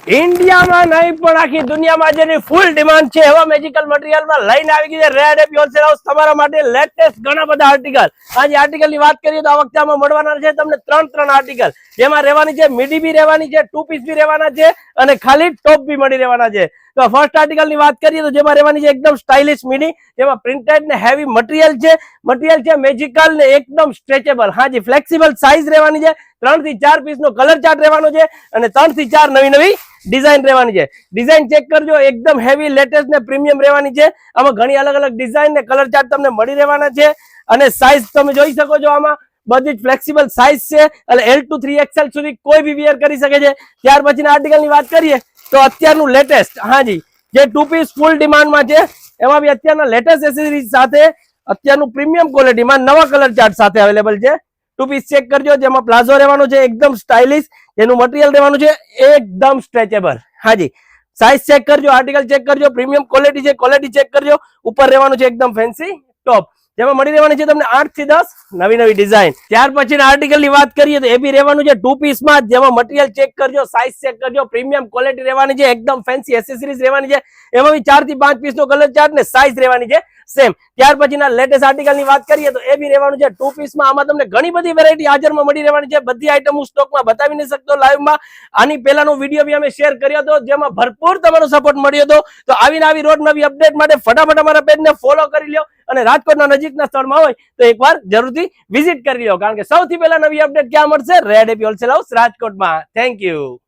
ઇન્ડિયામાં નહીં પણ આખી દુનિયામાં જેની ફૂલ ડિમાન્ડ છે એવા મેજિકલ મટીરિયલમાં લઈને આવી ગઈ છે રેડ એપી હોલસેલ હાઉસ તમારા માટે લેટેસ્ટ ઘણા બધા આર્ટિકલ. આજે આર્ટિકલની વાત કરીએ તો આ વખતે આમાં મળવાના છે તમને ત્રણ આર્ટિકલ, જેમાં રહેવાની છે મિડી બી રહેવાની છે, 2 પીસ બી રહેવાના છે અને ખાલી ટોપ બી મળી રહેવાના છે. તો ફર્સ્ટ આર્ટિકલ ની વાત કરીએ તો જેમાં રહેવાની છે એકદમ સ્ટાઇલિશ મિડી, જેમાં પ્રિન્ટેડ ને હેવી મટીરિયલ છે મેજિકલ ને એકદમ સ્ટ્રેચેબલ. હાજી, ફ્લેક્સિબલ સાઇઝ રહેવાની છે, 3 થી 4 પીસ નો કલર ચાર્ટ રહેવાનો છે અને 3 થી 4 નવી ડિઝાઇન રહેવાની છે. ડિઝાઇન ચેક કરજો, એકદમ હેવી લેટેસ્ટ ને પ્રીમિયમ રહેવાની છે. આમાં ઘણી અલગ અલગ ડિઝાઇન ને કલર ચાર્ટ તમને મળી રહેવાના છે અને સાઇઝ તમે જોઈ શકો છો, આમાં બધી જ ફ્લેક્સિબલ સાઇઝ છે એટલે L to 3XL સુધી કોઈ બી વેર કરી શકે છે. ત્યાર પછીના આર્ટિકલ ની વાત કરીએ તો અત્યારનું લેટેસ્ટ, હાજી, જે 2 પીસ ફૂલ ડિમાન્ડમાં છે એમાં બી અત્યારના લેટેસ્ટ એસેસરીઝ સાથે અત્યારનું પ્રીમિયમ ક્વોલિટીમાં નવા કલર ચાર્ટ સાથે અવેલેબલ છે. 2 પીસ ચેક કરજો, જેમાં પ્લાઝો રહેવાનો છે એકદમ સ્ટાઇલિશ, જેનું મટીરિયલ રહેવાનું છે એકદમ સ્ટ્રેચેબલ. હાજી, સાઇઝ ચેક કરજો, આર્ટિકલ ચેક કરજો, પ્રીમિયમ ક્વોલિટી છે, ક્વોલિટી ચેક કરજો. ઉપર રહેવાનું છે એકદમ ફેન્સી ટોપ, જેમાં મળી રહેવાની છે તમને 8 થી 10 નવી ડિઝાઇન. ત્યાર પછીના આર્ટિકલ ની વાત કરીએ તો એ બી રહેવાનું છે 2 પીસ માં, જેમાં મટીરિયલ ચેક કરજો, સાઇઝ ચેક કરજો, પ્રીમિયમ ક્વોલિટી રહેવાની છે, એકદમ ફેન્સી એસેસરીઝ રહેવાની છે. એમાં બી 4 થી 5 પીસ નો કલર ચાર્ટ ને સાઇઝ રહેવાની છે સેમ. ત્યાર પછીના લેટેસ્ટ આર્ટિકલ ની વાત કરીએ તો એ બી રહેવાનું છે 2 પીસ માં. આમાં તમને ઘણી બધી વેરાયટી હાજરમાં મળી રહેવાની છે. બધી આઈટમ હું સ્ટોકમાં બતાવી નહીં શકતો લાઈવમાં. આની પહેલાનો વિડીયો બી અમે શેર કર્યો હતો, જેમાં ભરપૂર તમારો સપોર્ટ મળ્યો હતો. તો આવી રોજ નવી અપડેટ માટે ફટાફટ અમારા પેજને ફોલો કરી લો અને રાજકોટના નજીકના સ્થળમાં હોય તો એકવાર જરૂરથી વિઝિટ કરી લો, કારણ કે સૌથી પહેલા નવી અપડેટ ક્યાં મળશે? રેડ એપી હોલસેલ હાઉસ રાજકોટમાં. Thank you.